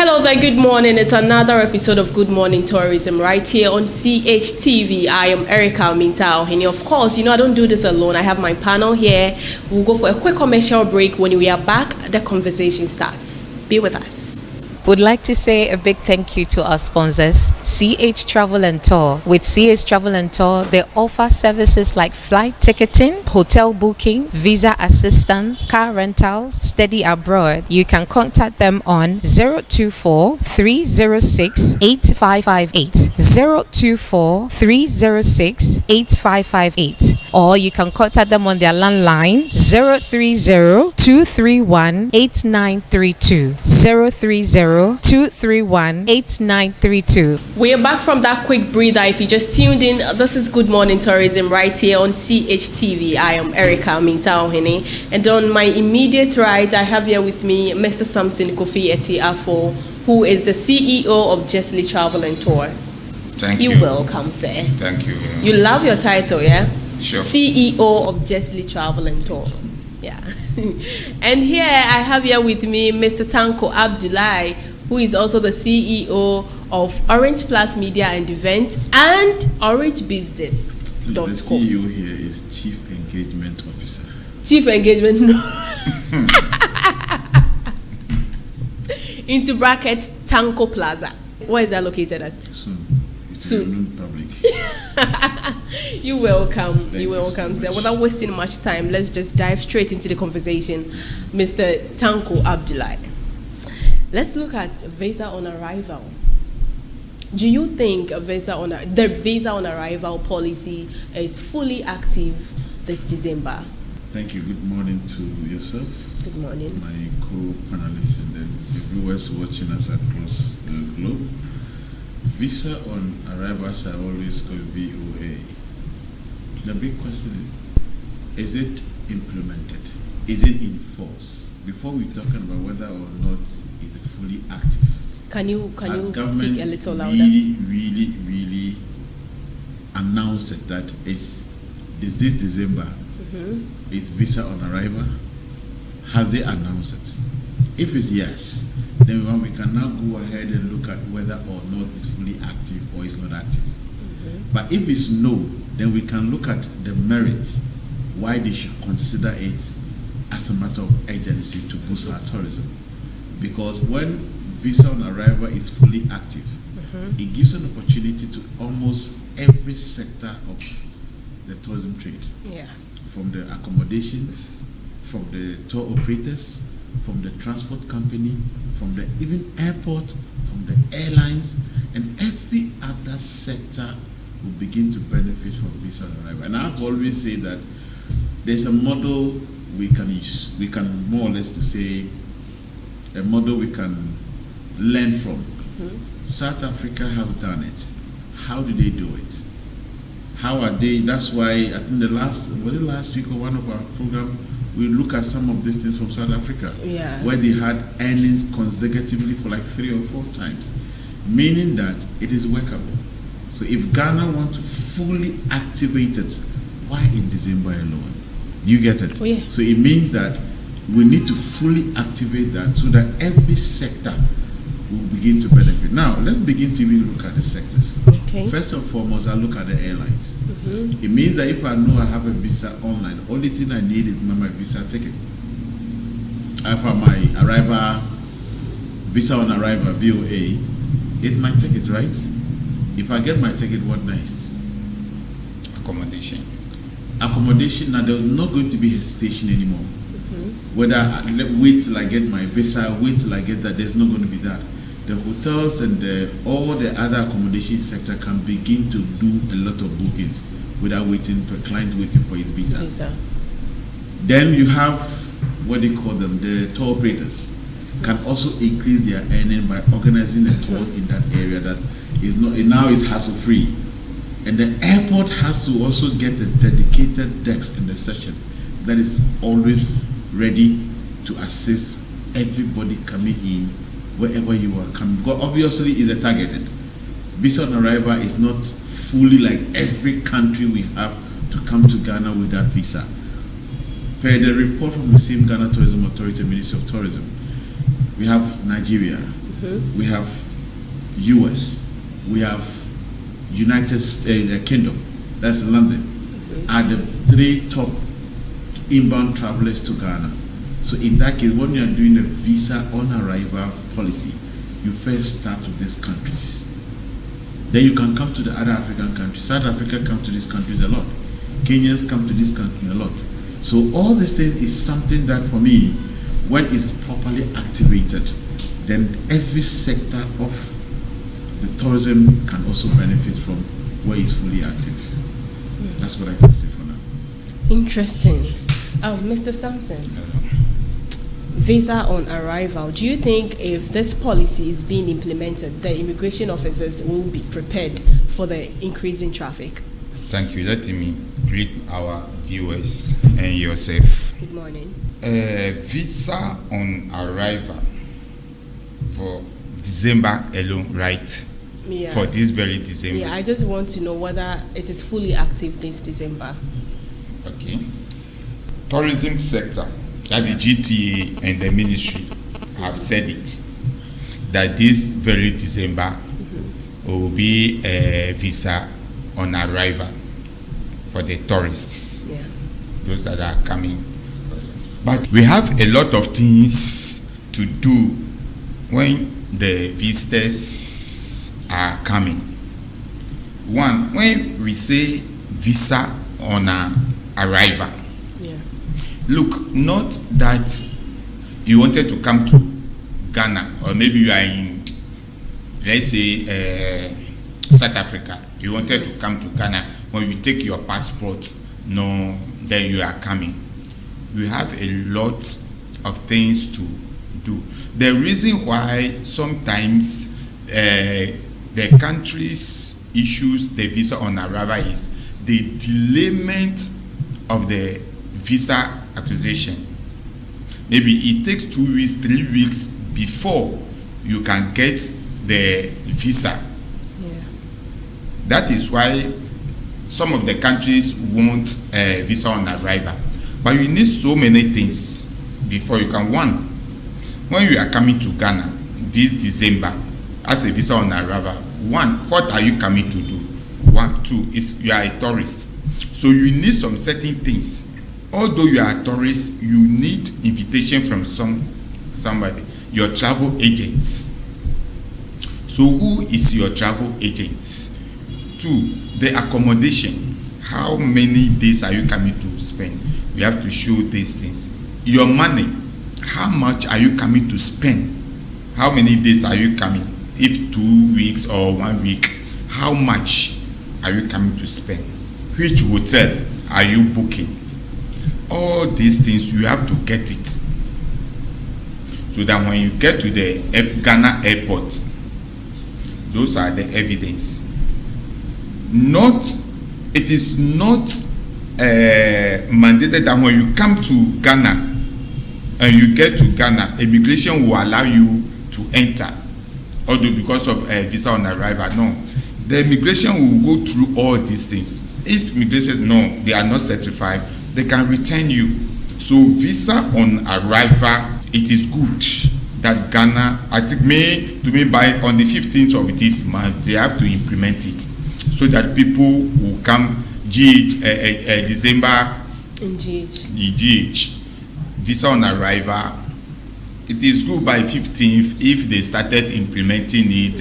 Hello there, good morning. It's another episode of Good Morning Tourism right here on CHTV. I am Erica Mintao. And of course, I don't do this alone. I have my panel here. We'll go for a quick commercial break. When we are back, the conversation starts. Be with us. Would like to say a big thank you to our sponsors, CH Travel and Tour. With CH Travel and Tour, they offer services like flight ticketing, hotel booking, visa assistance, car rentals, study abroad. You can contact them on 024-306-8558, 024-306-8558. Or you can contact them on their landline 030-231-8932, 030-231-8932. We are back from that quick breather. If you just tuned in, this is Good Morning Tourism right here on CHTV. I am Erica Mintao, and on my immediate right, I have here with me Mr. Samson Kofi Eti-Afo, who is the CEO of Tirelessly Travel and Tour. Thank you. You're welcome, sir. Thank you. You love your title, yeah? Sure. CEO of Tirelessly Travel and Tour. Yeah. And here I have here with me Mr. Tranquil Abdullahi, who is also the CEO of Orange Plus Media and Event and Orange Business. The CEO here is Chief Engagement Officer. Chief Engagement. Into brackets, Tanko Plaza. Where is that located at? Soon. Soon. Public. You're welcome. Thank You're welcome, sir. Without wasting much time, let's just dive straight into the conversation. Mr. Tranquil Abdullahi. Let's look at visa on arrival. Do you think the visa on arrival policy is fully active this December? Thank you. Good morning to yourself. Good morning. My co-panelists and then the viewers watching us across the globe. Visa on arrivals are always called VOA. The big question is it implemented? Is it in force? Before we talk about whether or not it's fully active. Can you speak a little louder? Really announced it that this December is visa on arrival? Has they announced it? If it's yes, then we can now go ahead and look at whether or not it's fully active or it's not active. But if it's no, then we can look at the merits, why they should consider it as a matter of urgency to boost our tourism. Because when visa on arrival is fully active, it gives an opportunity to almost every sector of the tourism trade. Yeah. From the accommodation, from the tour operators, from the transport company, from the even airport, from the airlines, and every other sector will begin to benefit from visa on arrival. And I've always said that there's a model we can use. We can more or less to say a model we can learn from. South Africa have done it. How do they do it? How are they? That's why I think last week or one of our program, we look at some of these things from South Africa, where they had earnings consecutively for like 3 or 4 times, meaning that it is workable. So if Ghana want to fully activate it, why in December alone? You get it? Oh, yeah. So it means that we need to fully activate that so that every sector will begin to benefit. Now, let's begin to even look at the sectors. Okay. First and foremost, I look at the airlines. It means that if I know I have a visa online, the only thing I need is my visa ticket. I have my arrival, visa on arrival, VOA, is my ticket, right? If I get my ticket, what next? Accommodation. Accommodation, now there's not going to be hesitation anymore. Whether I wait till I get my visa, wait till I get that, there's not going to be that. The hotels and all the other accommodation sector can begin to do a lot of bookings without waiting for a client waiting for his visa. Then you have what they call them, the tour operators can also increase their earning by organizing a tour in that area that is not now is hassle free. And the airport has to also get a dedicated desk in the session that is always ready to assist everybody coming in wherever you are coming. Because obviously it's a targeted. Visa on arrival is not fully like every country we have to come to Ghana with that visa. Per the report from the same Ghana Tourism Authority, Ministry of Tourism, we have Nigeria, we have US, we have United Kingdom, that's London, are the 3 top inbound travelers to Ghana. So in that case, when you are doing the visa on arrival policy, you first start with these countries. Then you can come to the other African countries. South Africa come to these countries a lot. Kenyans come to this country a lot. So all this thing is something that for me, when it's properly activated, then every sector of the tourism can also benefit from where it's fully active. That's what I can say for now. Interesting. Mr. Sampson, visa on arrival. Do you think if this policy is being implemented, the immigration officers will be prepared for the increase in traffic? Thank you. Let me greet our viewers and yourself. Good morning. Visa on arrival for December alone, right? Yeah. For this very December. Yeah, I just want to know whether it is fully active this December. Okay. Tourism sector, that the GTA and the ministry have said it, that this very December will be a visa on arrival for the tourists, those that are coming. But we have a lot of things to do when the visitors are coming. One, when we say visa on arrival, look, not that you wanted to come to Ghana, or maybe you are in, let's say, South Africa. You wanted to come to Ghana. When you take your passport, no, then you are coming. We have a lot of things to do. The reason why sometimes the countries issues the visa on arrival is the delayment of the visa acquisition. Maybe it takes 2 weeks, 3 weeks before you can get the visa. That is why some of the countries want a visa on arrival. But you need so many things before you can. One, when you are coming to Ghana this December as a visa on arrival, one, what are you coming to do? 1, 2, is you are a tourist. So you need some certain things. Although you are a tourist, you need invitation from somebody, your travel agents. So who is your travel agent? 2, the accommodation. How many days are you coming to spend? You have to show these things. Your money. How much are you coming to spend? How many days are you coming? If 2 weeks or 1 week, how much are you coming to spend? Which hotel are you booking? All these things, you have to get it. So that when you get to the Ghana airport, those are the evidence. It is not mandated that when you come to Ghana and you get to Ghana, immigration will allow you to enter. Although because of visa on arrival, no. The immigration will go through all these things. If immigration, no, they are not certified, they can return you. So visa on arrival, it is good that Ghana, I think by on the 15th of this month, they have to implement it so that people will come December in GH. Visa on arrival, it is good by 15th if they started implementing it,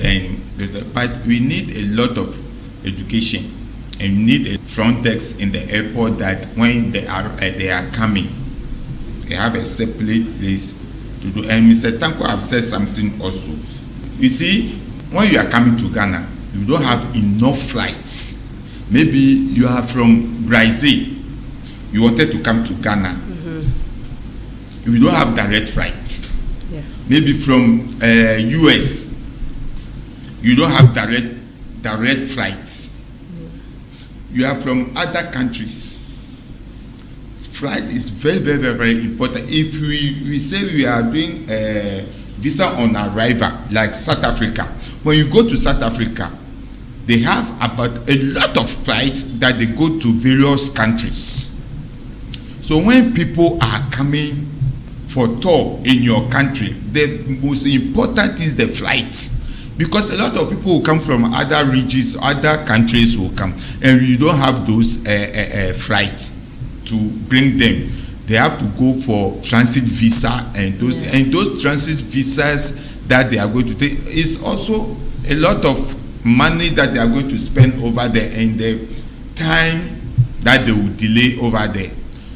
but we need a lot of education and we need a front desk in the airport that when they are coming, they have a separate place to do. And Mr. Tanko have said something also. You see, when you are coming to Ghana, you don't have enough flights. Maybe you are from Brazil, you wanted to come to Ghana. You don't have direct flights. Maybe from US, you don't have direct flights. You are from other countries. Flight is very, very, very, very important. If we say we are doing visa on arrival, like South Africa, when you go to South Africa, they have about a lot of flights that they go to various countries. So when people are coming for tour in your country, the most important is the flights. Because a lot of people who come from other regions, other countries will come, and you don't have those flights to bring them. They have to go for transit visa, and those transit visas that they are going to take is also a lot of money that they are going to spend over there, and the time that they will delay over there.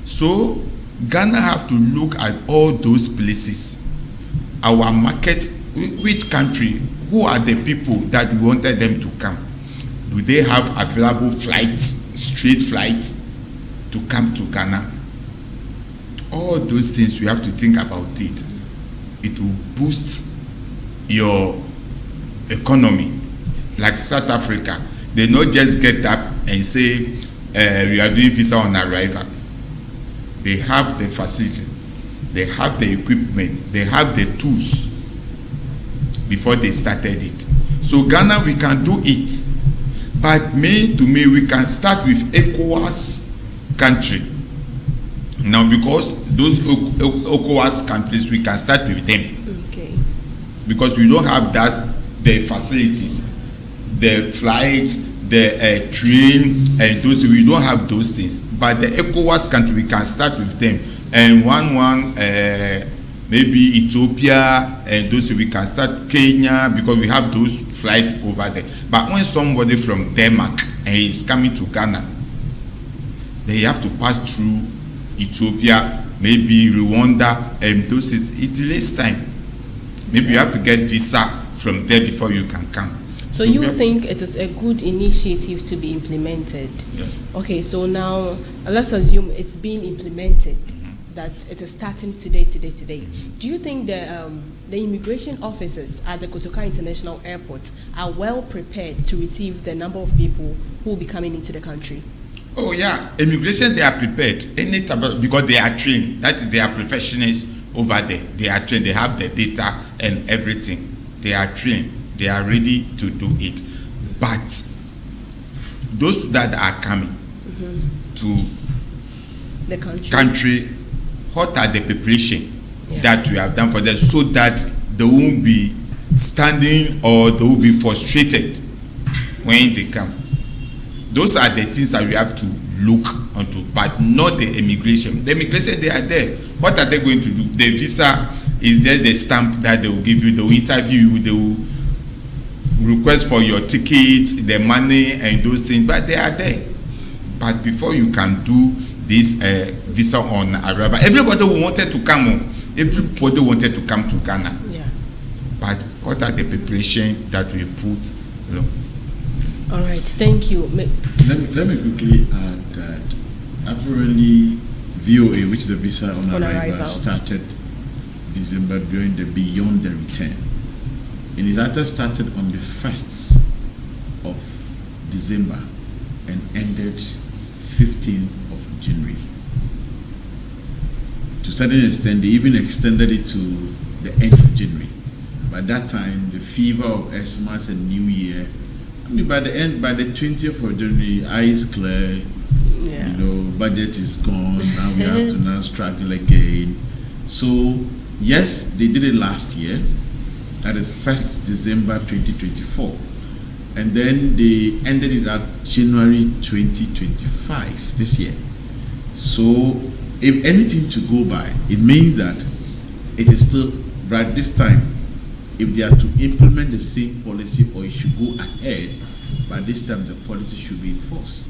So Ghana have to look at all those places, our market, which country, who are the people that we wanted them to come. Do they have available flights, straight flights to come to Ghana? All those things we have to think about it. It will boost your economy. Like South Africa, they not just get up and say we are doing visa on arrival. They have the facility, they have the equipment, they have the tools before they started it. So Ghana, we can do it, but to me we can start with ECOWAS country. Now, because those ECOWAS countries, we can start with them. Okay. Because we don't have the facilities, the flights, the train, and those, we don't have those things. But the ECOWAS country, we can start with them. And maybe Ethiopia, and those, we can start Kenya, because we have those flights over there. But when somebody from Denmark and is coming to Ghana, they have to pass through Ethiopia, maybe Rwanda, and those, it takes time. Maybe you have to get visa from there before you can come. So you think it is a good initiative to be implemented? Yeah. Okay, so now let's assume it's being implemented, that it is starting today. Do you think the immigration officers at the Kotoka International Airport are well prepared to receive the number of people who will be coming into the country? Oh yeah, immigration, they are prepared. Because they are trained. That is, they are professionals over there. They are trained. They have the data and everything. They are trained. They are ready to do it. But those that are coming to the country, what are the preparation that we have done for them, so that they won't be standing or they will be frustrated when they come? Those are the things that we have to look onto, but not the immigration. The immigration, they are there. What are they going to do? The visa is there, the stamp that they will give you, they will interview you, they will request for your tickets, the money, and those things, but they are there. But before you can do this visa on arrival, everybody wanted to come. Everybody wanted to come to Ghana. Yeah. But what are the preparation that we put? All right, thank you. Let me quickly add that apparently VOA, which is the visa on arrival, started December during the Beyond the Return. And it actually started on the 1st of December and ended 15th of January. To a certain extent, they even extended it to the end of January. By that time, the fever of Xmas and New Year, by the 20th of January, eyes clear, budget is gone, now we have to now struggle again. So, yes, they did it last year, that is 1st December 2024. And then they ended it at January 2025, this year. So, if anything to go by, it means that it is still, right this time, if they are to implement the same policy, or it should go ahead, by this time the policy should be enforced.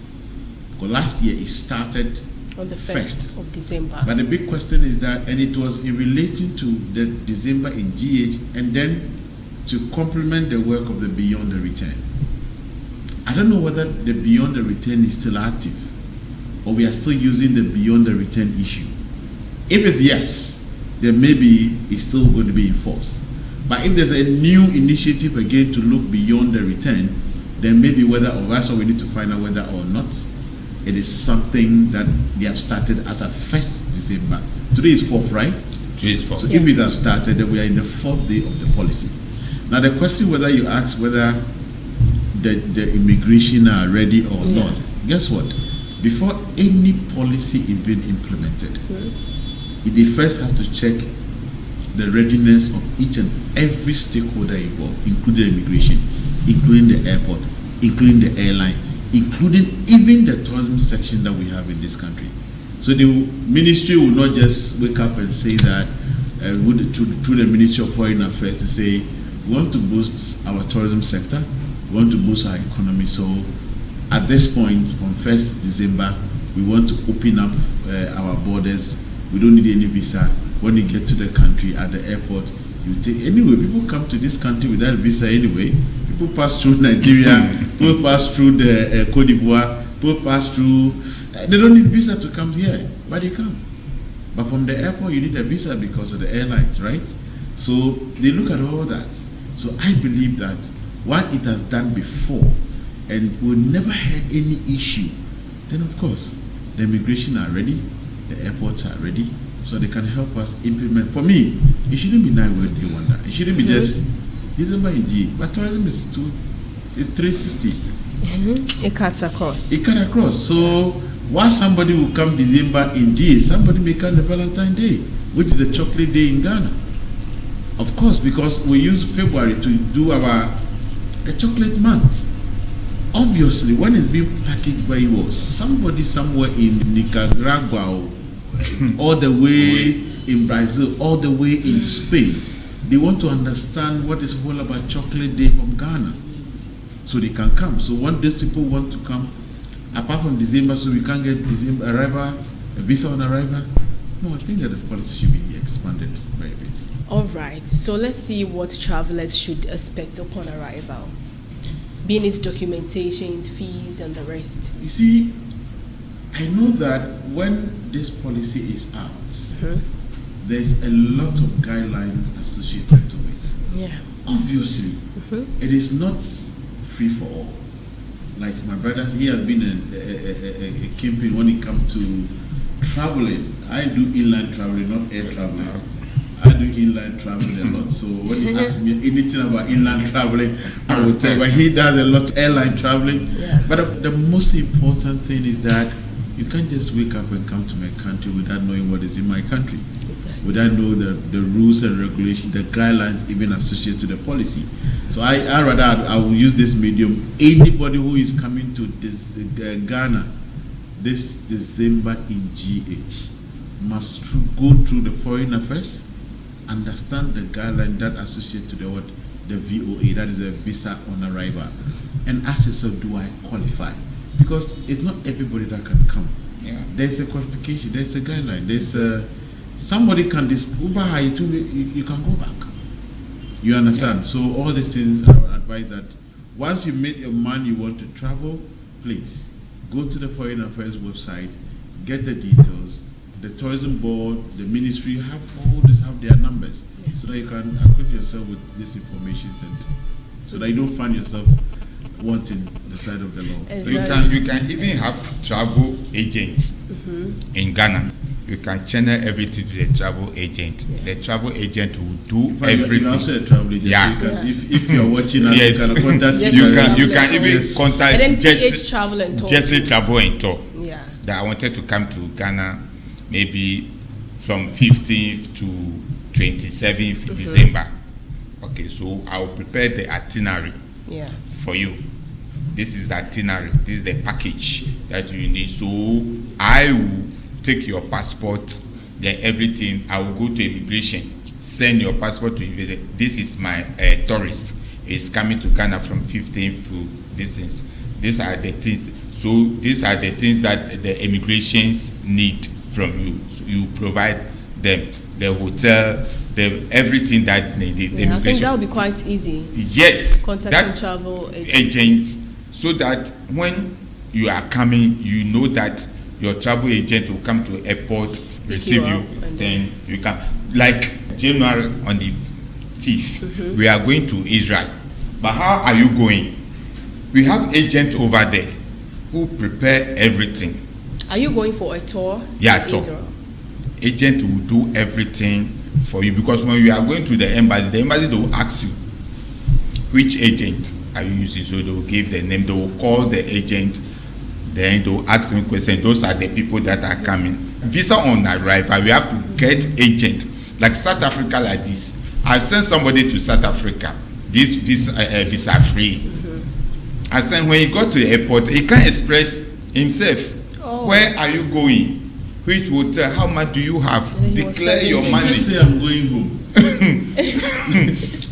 Because last year it started on the 1st of December. But the big question is that, and it was in relation to the December in GH, and then to complement the work of the Beyond the Return. I don't know whether the Beyond the Return is still active, or we are still using the Beyond the Return issue. If it's yes, then maybe it's still going to be enforced. But if there's a new initiative again to look beyond the return, then maybe whether, or that's what we need to find out whether or not it is something that they have started as of 1st December. Today is 4th, right? Today is 4th. So if it has started, then we are in the 4th day of the policy. Now the question whether you ask whether the immigration are ready or not, guess what? Before any policy is being implemented, they first have to check the readiness of each and every stakeholder involved, including immigration, including the airport, including the airline, including even the tourism section that we have in this country. So the ministry will not just wake up and say that, through the Ministry of Foreign Affairs, to say, we want to boost our tourism sector, we want to boost our economy. So at this point, on 1st December, we want to open up our borders. We don't need any visa. When you get to the country at the airport, you take, anyway, people come to this country without visa anyway. People pass through Nigeria, people pass through the Cote d'Ivoire, people pass through, they don't need visa to come here, but they come. But from the airport, you need a visa because of the airlines, right? So they look at all that. So I believe that what it has done before, and we never had any issue, then of course, the immigration are ready, the airports are ready, so they can help us implement. For me, it shouldn't be 9 wonder. It shouldn't be just December in G. But tourism is 360. It cuts across. It cuts across. So while somebody will come December in G, somebody may come the Valentine Day, which is a chocolate day in Ghana. Of course, because we use February to do a chocolate month. Obviously, when it's being packaged very well, somebody somewhere in Nicaragua, all the way in Brazil, all the way in Spain, they want to understand what is all about chocolate day from Ghana. So they can come. So when these people want to come, apart from December, so we can't get December arrival, a visa on arrival. No, I think that the policy should be expanded very bit. All right. So let's see what travelers should expect upon arrival. Being its documentations, fees, and the rest. You see, I know that when this policy is out, there's a lot of guidelines associated to it. Yeah. Obviously, it is not free for all. Like my brother, he has been a kingpin when it comes to traveling. I do inland traveling, not air traveling. I do inland traveling a lot. So when he asks me anything about inland traveling, I will tell. But he does a lot of airline traveling. Yeah. But the most important thing is that you can't just wake up and come to my country without knowing what is in my country. Exactly. Without knowing the rules and regulations, the guidelines even associated to the policy. So I will use this medium. Anybody who is coming to this Ghana this December in GH must go through the foreign affairs, understand the guideline that associated to the VOA, that is a visa on arrival, and ask yourself, do I qualify? Because it's not everybody that can come. Yeah. There's a qualification, there's a guideline, there's somebody can Uber hire you can go back. You understand? Yeah. So all these things, I would advise that once you made your mind you want to travel, please go to the Foreign Affairs website, get the details. The tourism board, the ministry have their numbers, so that you can equip yourself with this information center, so that you don't find yourself wanting the side of the law. Exactly. You can even have travel agents in Ghana. You can channel everything to the travel agent. The travel agent will do everything. You're also a travel agent. Yeah. So if you're watching us, Yes. you can contact You can even contact And then CH Travel and Tour. Jesse Travel and Tour. Yeah. That I wanted to come to Ghana maybe from 15th to 27th December. Okay, so I will prepare the itinerary for you. This is the itinerary. This is the package that you need. So I will take your passport, then everything. I will go to immigration, send your passport to you. This is my tourist. Is coming to Ghana from 15th to this is. These are the things. So these are the things that the immigrations need from you. So you provide them the hotel, everything that needed. I think that would be quite easy. Yes. Contacting travel agents, so that when you are coming, you know that your travel agent will come to airport, receive you, then you can. Like January on the 5th, we are going to Israel. But how are you going? We have agents over there who prepare everything. Are you going for a tour? Yeah, tour. Israel? Agent will do everything for you, because when you are going to the embassy they will ask you which agent are you using. So they will give the name, they will call the agent, then they will ask me questions. Those are the people that are coming. Visa on arrival, we have to get agent. Like South Africa like this. I sent somebody to South Africa, this visa free. I said when he got to the airport, he can't express himself. Oh. Where are you going? Which hotel? How much do you have? Declare your money. You say I'm going home.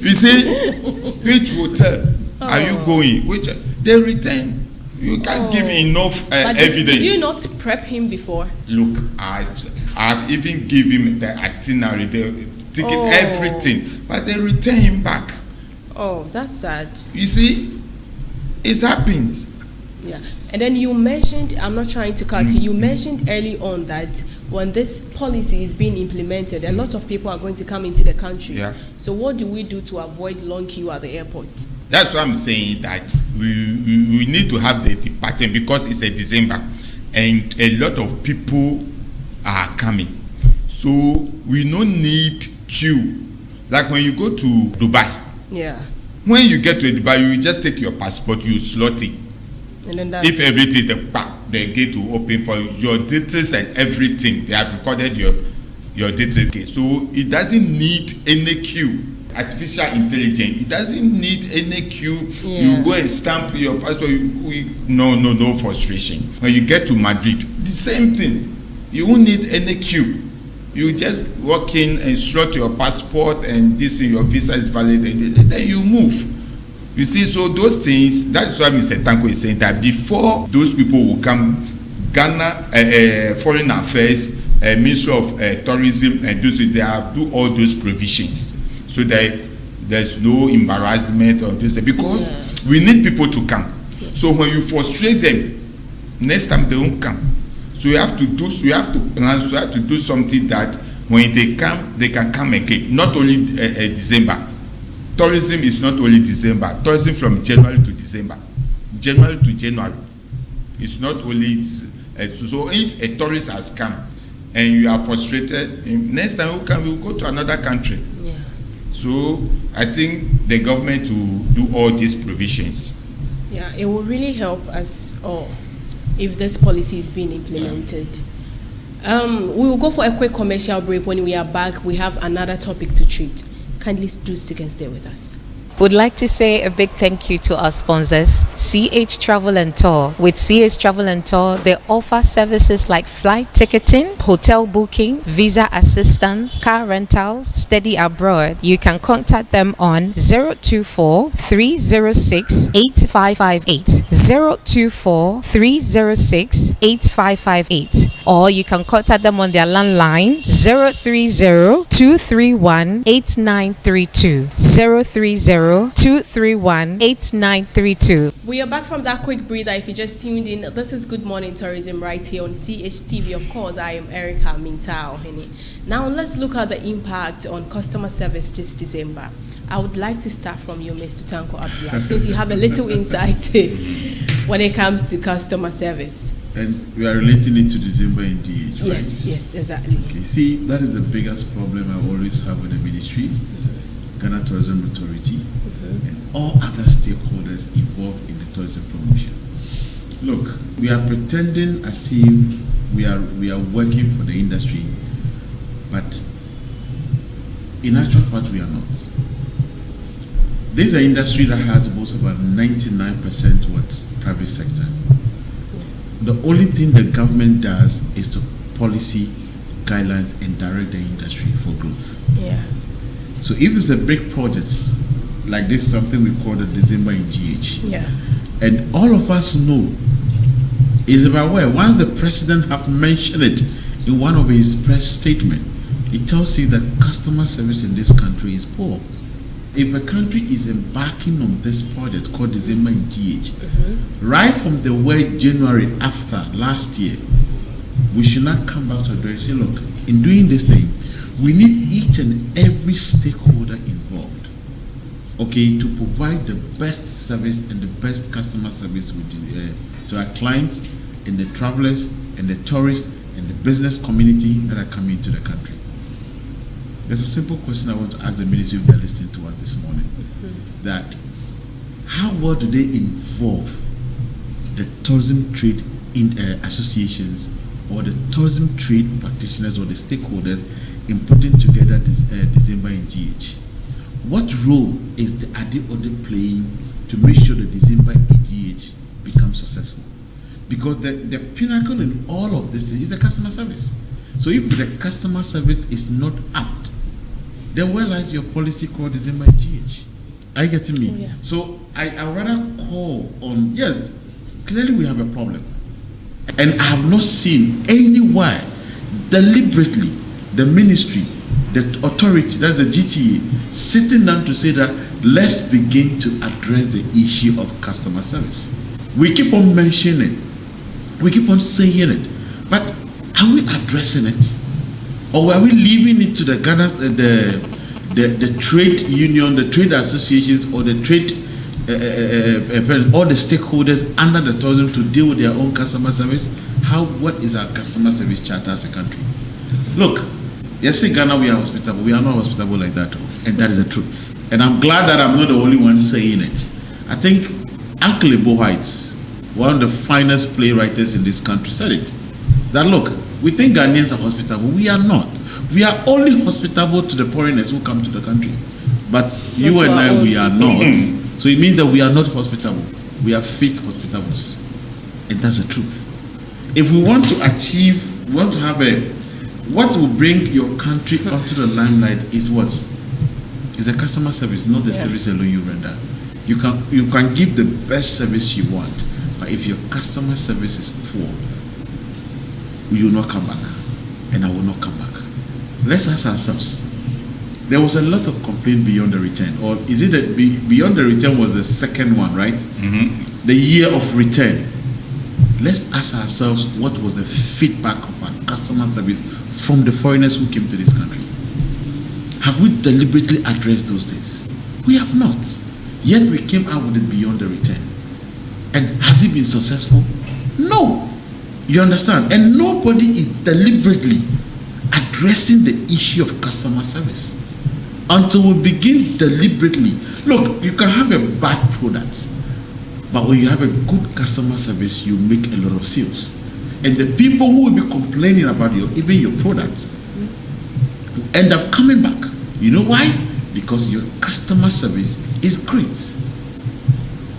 You see, which hotel are you going? Which they return. You can't give enough evidence. Did you not prep him before? Look, I've even given him the itinerary, the ticket, everything, but they return him back. Oh, that's sad. You see, it happens. Yeah, and then you mentioned, I'm not trying to cut you, you mentioned early on that when this policy is being implemented, a lot of people are going to come into the country. Yeah. So what do we do to avoid long queue at the airport? That's why I'm saying that we need to have the departure because it's a December and a lot of people are coming. So we don't need queue. Like when you go to Dubai. Yeah. When you get to Dubai, you just take your passport, you slot it. And then that's if everything, the gate will open for your details and everything. They have recorded your details. So it doesn't need any queue. Artificial intelligence, it doesn't need any queue. Yeah. You go and stamp your passport. No frustration. When you get to Madrid, the same thing. You won't need any queue. You just walk in and slot your passport and this your visa is valid and then you move. You see, so those things, that's why Mr. Tanko is saying that before those people will come, Ghana Foreign Affairs, Ministry of Tourism, and they have do all those provisions so that there's no embarrassment or this because we need people to come. So when you frustrate them, next time they won't come. So you have to plan, so you have to do something that when they come, they can come again. Not only December. Tourism is not only December. Tourism from January to December. January to January. It's not only so if a tourist has come and you are frustrated, next time we will go to another country. Yeah. So I think the government will do all these provisions. Yeah, it will really help us all if this policy is being implemented. We will go for a quick commercial break. When we are back, we have another topic to treat. Kindly do stick and stay with us. Would like to say a big thank you to our sponsors, CH Travel and Tour. With CH Travel and Tour, they offer services like flight ticketing, hotel booking, visa assistance, car rentals, study abroad. You can contact them on 024-306-8558, 024-306-8558, or you can contact them on their landline 030-231-8932, 030-231-8932. We are back from that quick breather. If you just tuned in, this is Good Morning Tourism right here on CHTV. Of course, I am Erica Mintao. Now let's look at the impact on customer service this December. I would like to start from you, Mr. Tanko Abdullah, since you have a little insight when it comes to customer service. And we are relating it to December in DH, right? Yes, exactly. Okay, see, that is the biggest problem I always have with the ministry, Ghana Tourism Authority, and all other stakeholders involved in the tourism promotion. Look, we are pretending as if we are working for the industry, but in actual fact we are not. This is an industry that has most about 99% private sector. The only thing the government does is to policy guidelines and direct the industry for growth. Yeah. So if there's a big project like this, something we call the December in GH, and all of us know is about where once the president have mentioned it in one of his press statement, it tells you that customer service in this country is poor. If a country is embarking on this project called December in GH, right from the word January after last year, we should not come back to the and say, look, in doing this thing, we need each and every stakeholder involved, okay, to provide the best service and the best customer service to our clients and the travelers and the tourists and the business community that are coming into the country. There's a simple question I want to ask the ministry if they're listening to us this morning. That how well do they involve the tourism trade associations or the tourism trade practitioners or the stakeholders in putting together this December in GH? What role is the Adi Ode playing to make sure the December in GH becomes successful? Because the pinnacle in all of this is the customer service. So if the customer service is not apt, then where lies your policy called December in GH? Are you getting me? Oh, yeah. So I rather call on, yes, clearly we have a problem. And I have not seen anywhere deliberately the ministry, the authority, that's the GTA, sitting down to say that let's begin to address the issue of customer service. We keep on mentioning it, we keep on saying it, but are we addressing it? Or are we leaving it to the Ghana's, the trade union, the trade associations, or the trade, all the stakeholders under the tourism to deal with their own customer service? What is our customer service charter as a country? Look, yes, in Ghana we are hospitable. We are not hospitable like that, and that is the truth. And I'm glad that I'm not the only one saying it. I think Uncle Ebo White, one of the finest playwrights in this country, said it. That look, we think Ghanaians are hospitable. We are not. We are only hospitable to the foreigners who come to the country. But you and I, we are not. So it means that we are not hospitable. We are fake hospitables. And that's the truth. If we want to achieve, we want to have what will bring your country onto the limelight is what? Is a customer service, not the service alone you render. You can give the best service you want, but if your customer service is poor, you will not come back, and I will not come back. Let's ask ourselves. There was a lot of complaint beyond the return, or is it that beyond the return was the second one, right? Mm-hmm. The year of return. Let's ask ourselves what was the feedback of our customer service from the foreigners who came to this country. Have we deliberately addressed those things? We have not. Yet we came out with it beyond the return. And has it been successful? No. You understand? And nobody is deliberately addressing the issue of customer service until we begin deliberately. Look, you can have a bad product, but when you have a good customer service, you make a lot of sales. And the people who will be complaining about even your product will end up coming back. You know why? Because your customer service is great.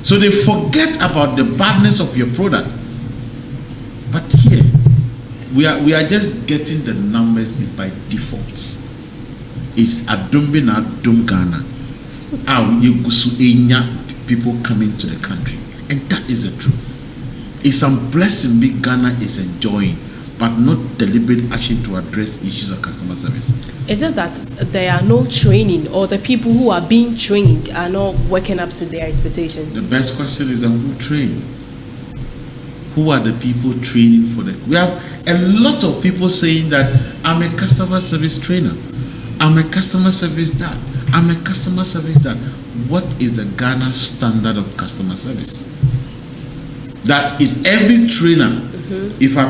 So they forget about the badness of your product. But here, we are just getting the numbers is by default. It's Adumbina Dumgana. People coming to the country. And that is the truth. It's some blessing big Ghana is enjoying, but not deliberate action to address issues of customer service. Is it that there are no training, or the people who are being trained are not working up to their expectations? The best question is who train? Who are the people training for that? We have a lot of people saying that I'm a customer service trainer. I'm a customer service that. I'm a customer service that. What is the Ghana standard of customer service? That is every trainer. If I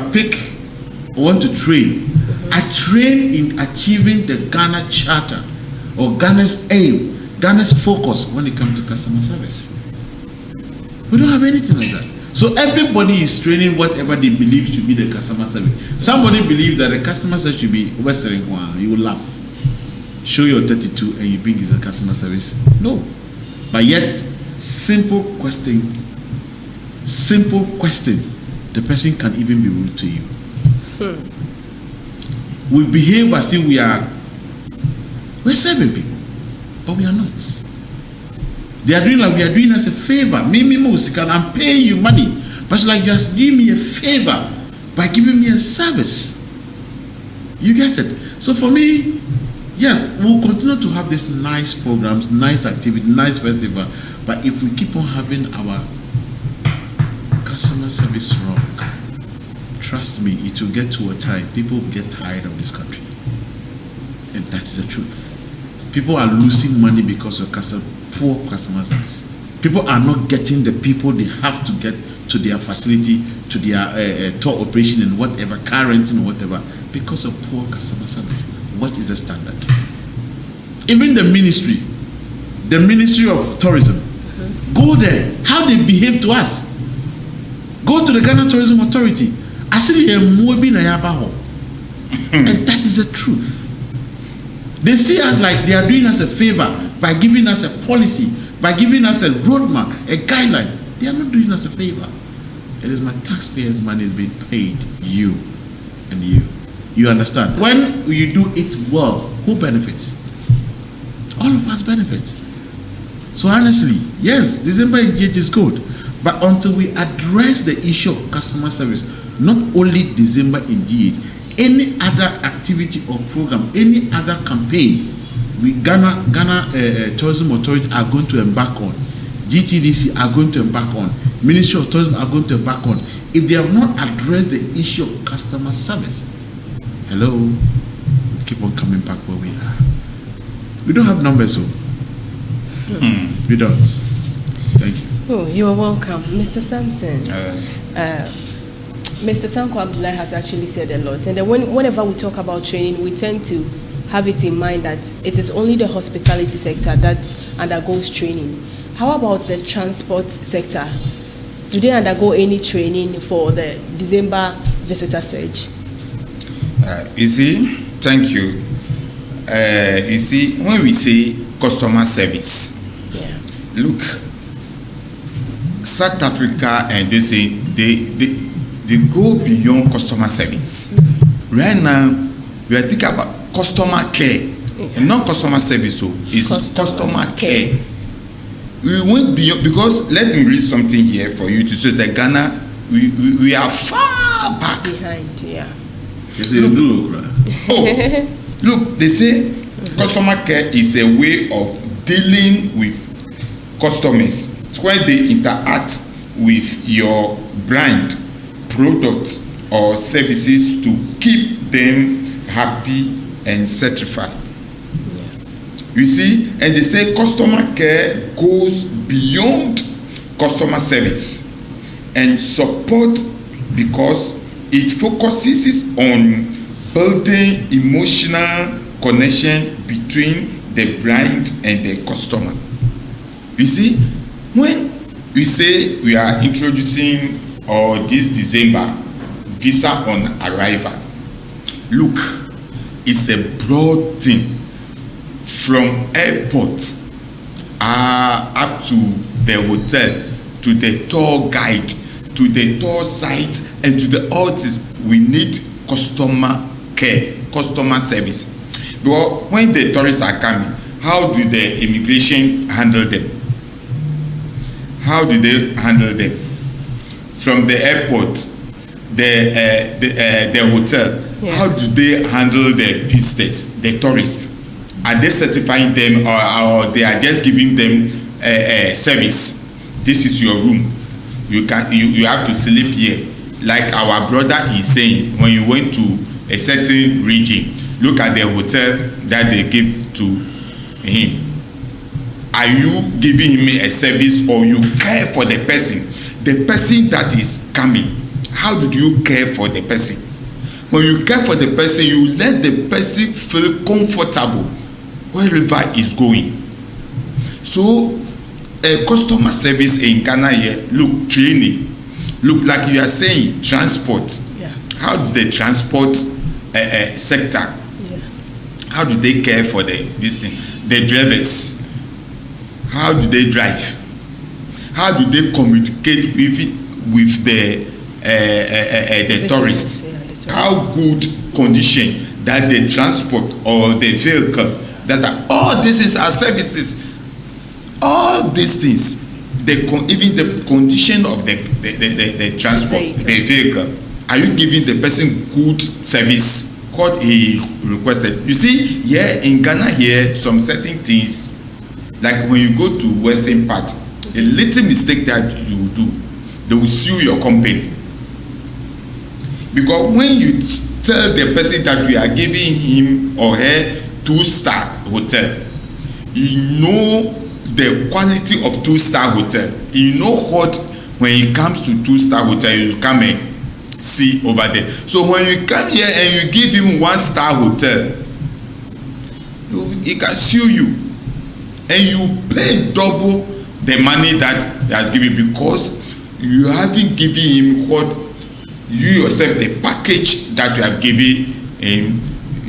want to train, I train in achieving the Ghana charter or Ghana's aim, Ghana's focus when it comes to customer service. We don't have anything like that. So everybody is training whatever they believe should be the customer service. Somebody believes that the customer service should be you will laugh. Show your 32 and you think it's a customer service. No. But yet, simple question, the person can even be rude to you. We behave as if we're serving people, but we are not. They are doing like we are doing us a favor. I'm paying you money, but it's like you are doing me a favor by giving me a service. You get it? So for me, yes, we'll continue to have these nice programs, nice activity, nice festival, but if we keep on having our customer service wrong, trust me, it will get to a time people will get tired of this country. And that's the truth. People are losing money because of poor customer service. People are not getting the people they have to get to their facility, to their tour operation and whatever, car renting or whatever, because of poor customer service. What is the standard? Even the ministry of tourism, go there, how they behave to us. Go to the Ghana Tourism Authority. And that is the truth. They see us like they are doing us a favor by giving us a policy, by giving us a roadmap, a guideline. They are not doing us a favor. It is my taxpayers' money is being paid, you and you. You understand? When you do it well, who benefits? All of us benefit. So honestly, yes, December engage is good. But until we address the issue of customer service, not only December engage, any other activity or program, any other campaign, Ghana Tourism Authority are going to embark on, GTDC are going to embark on, Ministry of Tourism are going to embark on, if they have not addressed the issue of customer service, hello, we keep on coming back where we are. We don't have numbers, so we don't. Thank you. Oh, you are welcome, Mr. Sampson. Mr. Tranquil Abdullah has actually said a lot, and then whenever we talk about training, we tend to have it in mind that it is only the hospitality sector that undergoes training. How about the transport sector? Do they undergo any training for the December visitor surge? You see, thank you. You see, when we say customer service, look, South Africa and they say they go beyond customer service. Right now, we are thinking about customer care, not customer service. So it's customer care. We went beyond, because let me read something here for you to say that Ghana, we are far back behind. Yeah. Look, they say customer care is a way of dealing with customers. It's where they interact with your brand, products or services to keep them happy and satisfied. You see, and they say customer care goes beyond customer service and support, because it focuses on building emotional connection between the brand and the customer. You see, when we say we are introducing this December visa on arrival, look, it's a broad thing from airport up to the hotel, to the tour guide, to the tour site, and to the artist. We need customer care, customer service. Because when the tourists are coming, how do the immigration handle them? How do they handle them? From the airport, the hotel, how do they handle the visitors, the tourists? Are they certifying them, or they are just giving them a service? This is your room. You have to sleep here. Like our brother is saying, when you went to a certain region, look at the hotel that they give to him. Are you giving him a service, or you care for the person? The person that is coming, how do you care for the person? When you care for the person, you let the person feel comfortable wherever is going. So a customer service in Ghana here, look, training, look, like you are saying, transport. How do the transport sector, how do they care for this thing? The drivers, how do they drive? How do they communicate with the tourists? How good condition that the transport or the vehicle, that are, all these things are services. All these things, even the condition of the transport, the vehicle, are you giving the person good service? What he requested. You see, here in Ghana, here some certain things, like when you go to Western part, a little mistake that you do, they will sue your company. Because when you tell the person that we are giving him or her 2-star hotel, you know the quality of 2-star hotel. You know what, when it comes to 2-star hotel, you come and see over there. So when you come here and you give him 1-star hotel, he can sue you, and you pay double the money that he has given, because you haven't given him what you yourself, the package that you have given him,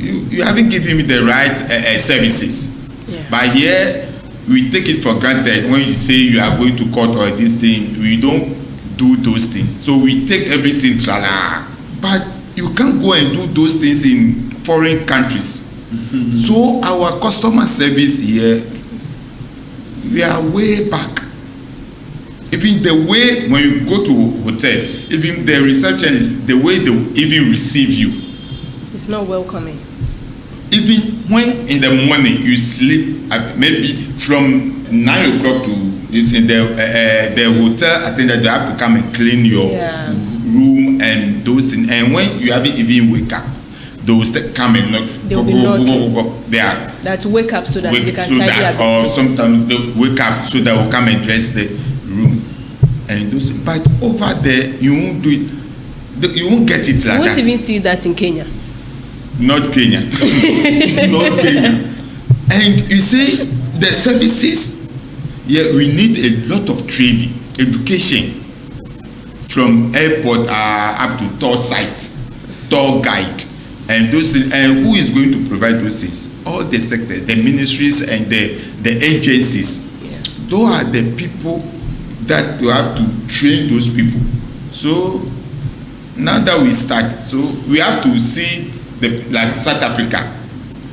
you haven't given me the right services. Yeah. But here we take it for granted. When you say you are going to court or this thing, we don't do those things. So we take everything trala. But you can't go and do those things in foreign countries. So our customer service here, we are way back. Even the way when you go to hotel, even the receptionist, the way they even receive you, it's not welcoming. even when in the morning you sleep, maybe from 9 o'clock to this, in the hotel attendant, they have to come and clean your room and those things. And when you haven't even wake up, they will come and knock. They will be knocking. They are that wake up so that they can so tidy that, up. or sometimes they wake up so they will come and dress the room and those. But over there, you won't do it. You won't get it like that. You won't even see that in Kenya. Not Kenya. Not Kenya. And you see, the services, yeah, we need a lot of training, education, from airport up to tour site, tour guide, and those things. And who is going to provide those things? All the sectors, the ministries and the agencies. Yeah. Those are the people that you have to train those people. So now that we start, so we have to see like South Africa.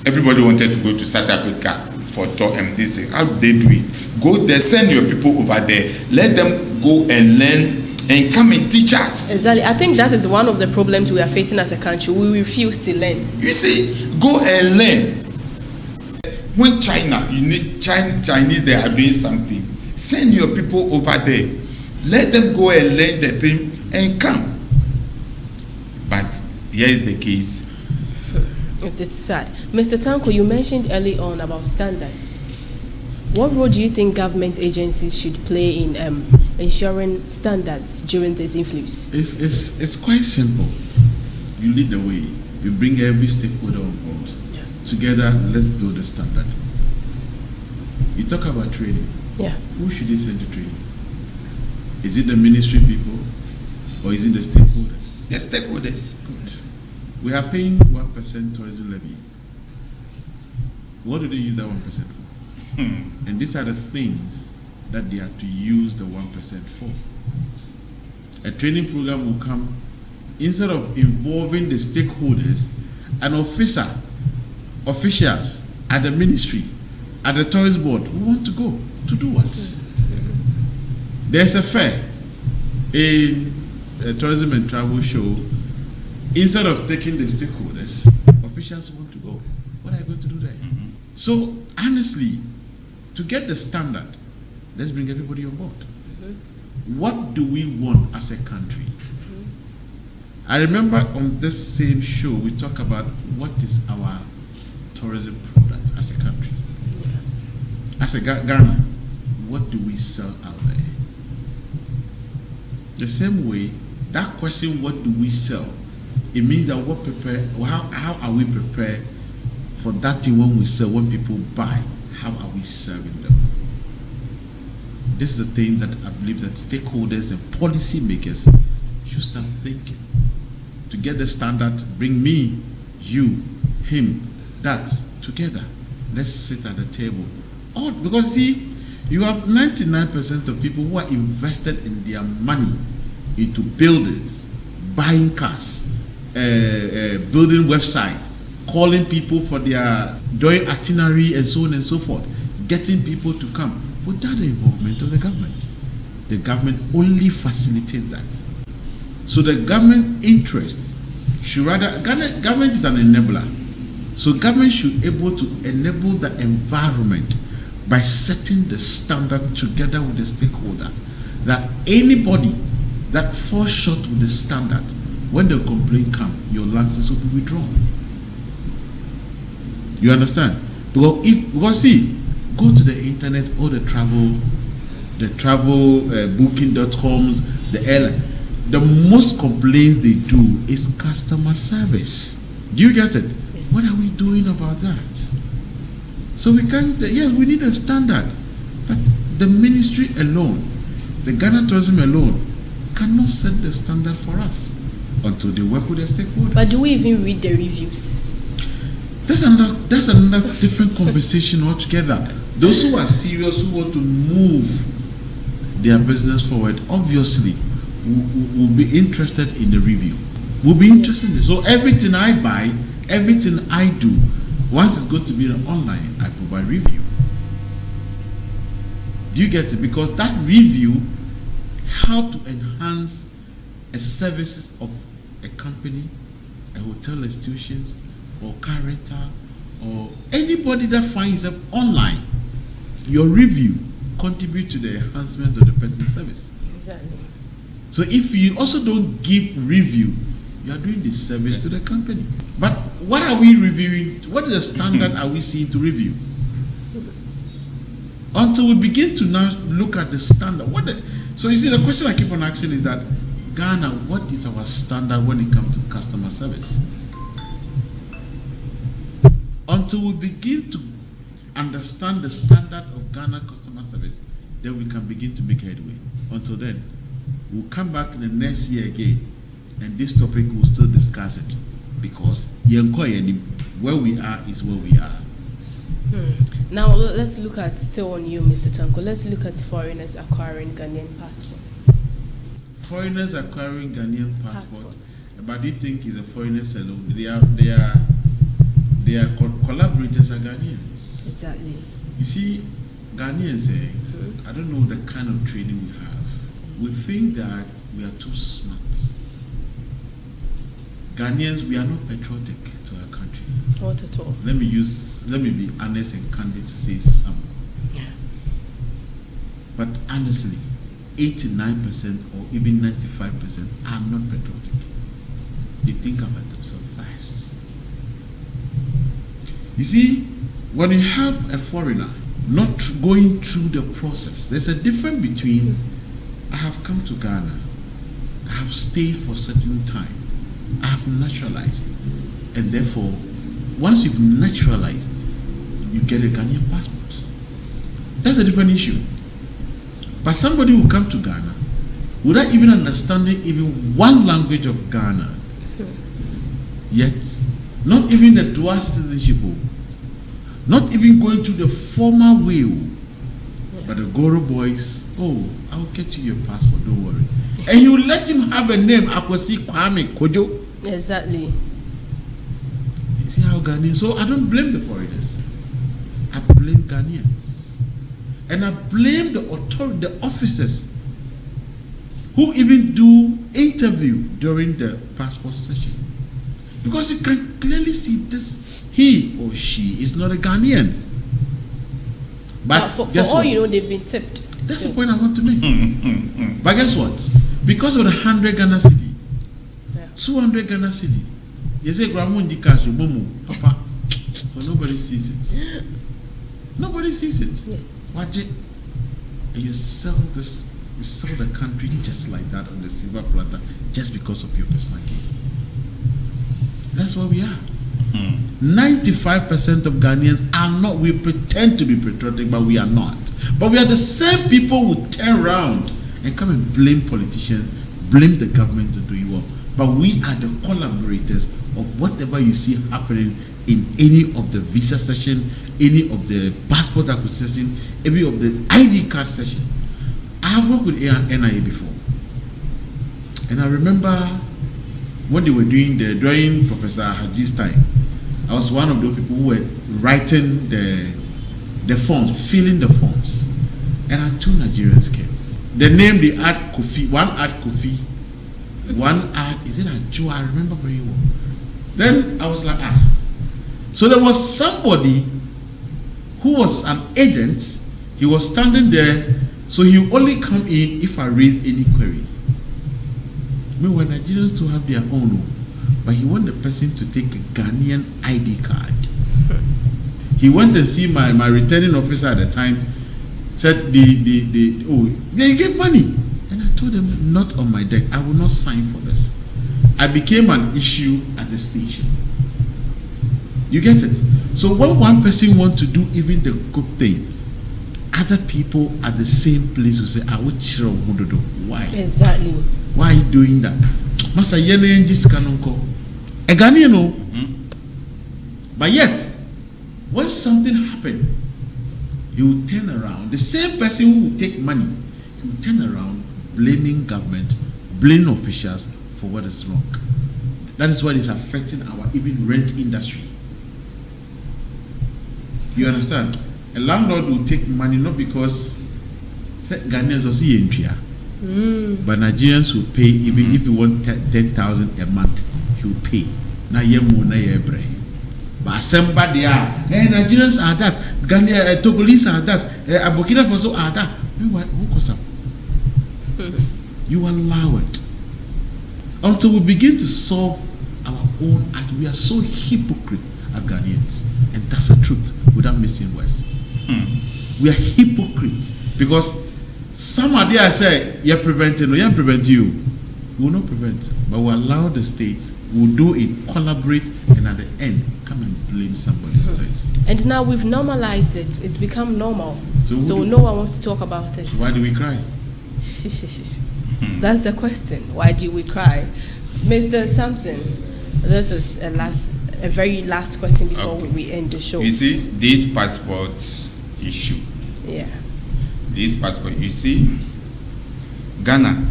Everybody wanted to go to South Africa for tour, and they say, how do they do it? Go there, send your people over there, let them go and learn and come and teach us. Exactly. I think that is one of the problems we are facing as a country. We refuse to learn. You see, go and learn. When China, you need Chinese, they are doing something. Send your people over there. Let them go and learn the thing and come. But here is the case. It's sad. Mr. Tanko, you mentioned early on about standards. What role do you think government agencies should play in ensuring standards during this influx? It's quite simple. You lead the way. You bring every stakeholder on board. Yeah. Together, let's build a standard. You talk about training. Yeah. Who should they send to training? Is it the ministry people or is it the stakeholders? The stakeholders. Good. We are paying 1% tourism levy. What do they use that 1% for? And these are the things that they are to use the 1% for. A training program will come, instead of involving the stakeholders, an officials at the ministry, at the tourist board, who want to go to do what? There's a fair in a tourism and travel show. Instead of taking the stakeholders, officials want to go. What are you going to do there? So honestly, to get the standard, let's bring everybody on board. What do we want as a country? I remember on this same show, we talk about what is our tourism product as a country. As a Ghana, what do we sell out there? The same way, that question, what do we sell? It means that how are we prepared for that thing when we sell, when people buy? How are we serving them? This is the thing that I believe that stakeholders and policy makers should start thinking. To get the standard, bring me, you, him, that together. Let's sit at the table. Because see, you have 99% of people who are invested in their money into buildings, buying cars, building website, calling people for their doing itinerary and so on and so forth, getting people to come without the involvement of the government. The government only facilitates that. So the government interest should rather, government is an enabler. So government should be able to enable the environment by setting the standard together with the stakeholder, that anybody that falls short with the standard, when the complaint comes, your license will be withdrawn. You understand? Because see, go to the internet, all the travel booking.coms, the airline. The most complaints they do is customer service. Do you get it? Yes. What are we doing about that? So we can't, yes, we need a standard. But the ministry alone, the Ghana tourism alone, cannot set the standard for us until they work with the stakeholders. But do we even read the reviews? That's another different conversation altogether. Those who are serious, who want to move their business forward, obviously will be interested in the review. Will be interested in it. So everything I buy, everything I do, once it's going to be online, I provide review. Do you get it? Because that review helps to enhance a services of a company, a hotel institutions, or car rental, or anybody that finds them online. Your review contribute to the enhancement of the person's service. Exactly. So if you also don't give review, you are doing disservice to the company. But what are we reviewing? What is the standard are we seeing to review? Until we begin to now look at the standard. So you see, the question I keep on asking is that, Ghana, what is our standard when it comes to customer service? Until we begin to understand the standard of Ghana customer service, then we can begin to make headway. Until then, we'll come back in the next year again, and this topic will still discuss it, because where we are is where we are. Now let's look at, still on you, Mr. Tanko, let's look at foreigners acquiring Ghanaian passports. Foreigners acquiring Ghanaian passports. But do you think it's a foreigners alone? They are collaborators are Ghanaians. Exactly. You see, Ghanaians, I don't know the kind of training we have. We think that we are too smart. Ghanaians, we are not patriotic to our country. Not at all. Let me be honest and candid to say some. Yeah. But honestly, 89% or even 95% are not patriotic. They think about themselves first. You see, when you have a foreigner not going through the process, there's a difference between I have come to Ghana, I have stayed for a certain time, I have naturalized, and therefore, once you've naturalized, you get a Ghanaian passport. That's a different issue. But somebody who come to Ghana without even understanding even one language of Ghana, yet not even the dual citizenship, not even going through the formal way, but the Goro boys, I'll get you your passport, don't worry. And you let him have a name, Akwasi Kwame Kojo. Exactly. You see how Ghanaians, so I don't blame the foreigners. I blame Ghanaians. And I blame the authority, the officers who even do interview during the passport session. Because you can clearly see this, he or she is not a Ghanaian. But for all you know, they've been tipped. That's the point I want to make. But guess what? Because of the 100 Ghana cedi, 200 Ghana cedi, you say grandma in the cash, papa, but nobody sees it. Nobody sees it. Yes. Watch it. And you sell this, you sell the country just like that on the silver platter, just because of your personal gain. That's where we are. 95% of Ghanaians are not, we pretend to be patriotic, but we are not. But we are the same people who turn around and come and blame politicians, blame the government to do well. But we are the collaborators of whatever you see happening in any of the visa session, any of the passport acquisition, any of the ID card session. I have worked with NIA before. And I remember when they were during Professor Haji's time, I was one of those people who were writing the forms, filling the forms. And two Nigerians came. The name they add Kofi, one add Kofi, one add, is it a Joe? I remember very well. Then I was like, So there was somebody who was an agent, he was standing there, so he will only come in if I raise any query. Meanwhile, Nigerians to have their own, but he wanted the person to take a Ghanaian ID card. He went and see my returning officer at the time, said they gave money. And I told him, not on my deck, I will not sign for this. I became an issue at the station. You get it? So when one person wants to do even the good thing, other people at the same place will say, I will cheer on Hundodo. Why? Exactly. Why are you doing that? Masa yene njis kanonko. A Ghanaian, But yet, when something happened, he will turn around. The same person who will take money, he will turn around blaming government, blaming officials for what is wrong. That is what is affecting our even rent industry. You understand? A landlord will take money not because Ghanaians will see entry, but Nigerians will pay even if you want 10,000 a month, he will pay. Na yemu na yebre. But somebody Nigerians are that, Ghanaians, Togolese are that, Burkina Faso are that. Who goes up? You allow it until we begin to solve our own act. We are so hypocrite as Ghanaians, and that's the truth without missing words. We are hypocrites because some are there say you're preventing, we prevent you. We will not prevent, but we allow the states, we'll do it, collaborate, and at the end come and blame somebody for it. And now we've normalized it. It's become normal. So no one wants to talk about it. Why do we cry? That's the question. Why do we cry? Mr. Sampson, this is a very last question before we end the show. You see, this passport issue. Yeah. This passport, you see, Ghana,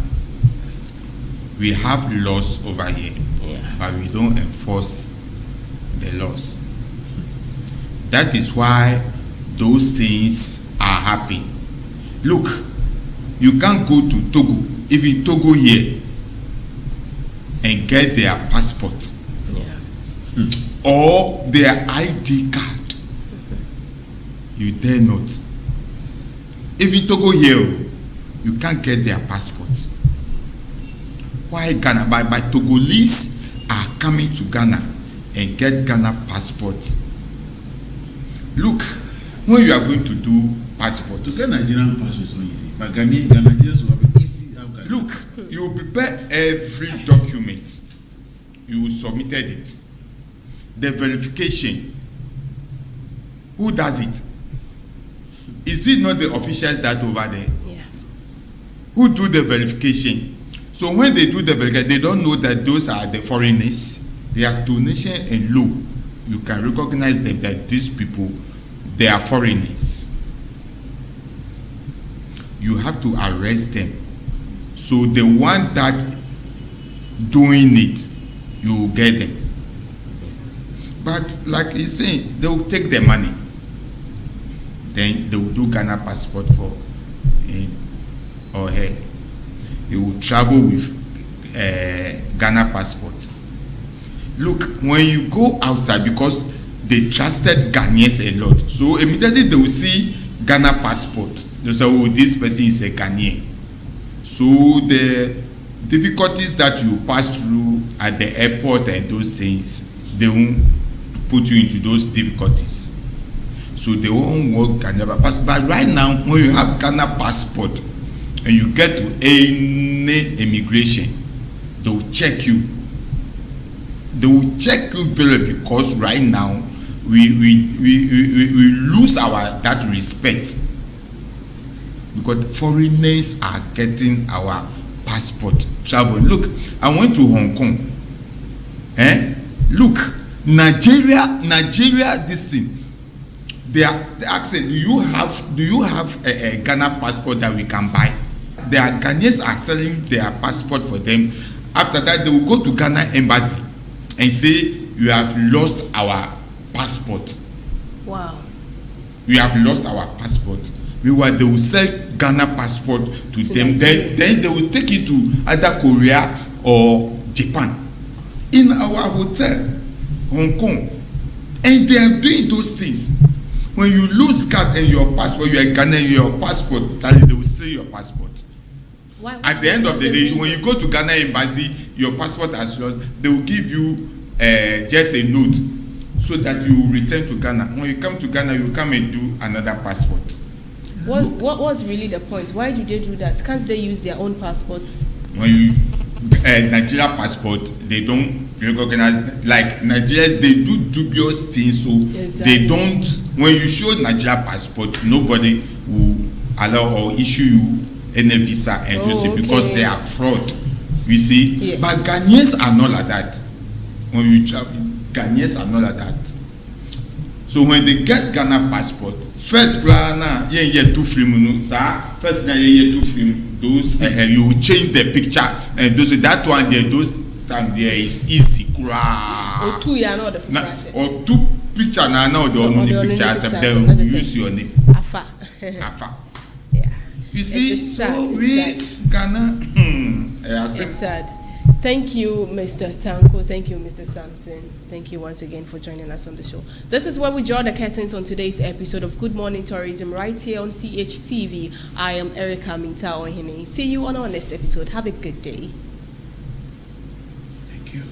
we have laws over here, but we don't enforce the laws. That is why those things are happening. Look, you can't go to Togo, even Togo here, and get their passport or their ID card. You dare not. Even Togo here, you can't get their passports. Why Ghana? By Togolese are coming to Ghana and get Ghana passports. Look, when you are going to do passport, to get Nigerian passport is not easy, but Nigerians will have it easy. Look, you will prepare every document, you submitted it. The verification, who does it? Is it not the officials that over there? Yeah. Who do the verification? So when they do the verification, they don't know that those are the foreigners. Their donation and law, you can recognize them that these people, they are foreigners. You have to arrest them. So the one that doing it, you will get them. But like he's saying, they will take the money. Then they will do Ghana passport for him or her. They will travel with Ghana passport. Look, when you go outside, because they trusted Ghanaians a lot, so immediately they will see Ghana passport. They say, oh, this person is a Ghanaian. So the difficulties that you pass through at the airport and those things, they won't put you into those difficulties. So they won't work Ghana passport. But right now, when you have Ghana passport and you get to any immigration, they will check you. They will check you very, because right now we lose our that respect, because foreigners are getting our passport travel. Look, I went to Hong Kong. Look, Nigeria, this thing. They asking, do you have a Ghana passport that we can buy? Their Ghanaians are selling their passport for them. After that, they will go to Ghana embassy and say, you have lost our passport. Wow. You have lost our passport. Meanwhile, they will sell Ghana passport to them. Then they will take it to either Korea or Japan. In our hotel, Hong Kong. And they are doing those things. When you lose card and your passport, you are Ghanaian, your passport, they will steal your passport. Why? At the end of the day, when you go to Ghana embassy, your passport has lost, they will give you just a note so that you return to Ghana. When you come to Ghana, you come and do another passport. What was really the point? Why do they do that? Can't they use their own passports? When you Nigeria passport, they don't recognize, like Nigerians, they do dubious things, so they don't. When you show Nigeria passport, nobody will allow or issue you any visa and because they are fraud. You see, yes. But Ghanaians are not like that. When you travel, Ghanaians are not like that. So when they get Ghana passport, first Ghana, yeah, two film, no, sir. First na yeah, two film. Those you will change the picture, and those that one there, those time there is easy. Or two, yeah, not the first. Or two picture now the only picture. Then use your name. Afa. Afa. Yeah. You see, it's sad. so we Ghana. It's sad. Thank you, Mr. Tanko. Thank you, Mr. Sampson. Thank you once again for joining us on the show. This is where we draw the curtains on today's episode of Good Morning Tourism right here on CHTV. I am Erica Minta Ohene. See you on our next episode. Have a good day. Thank you.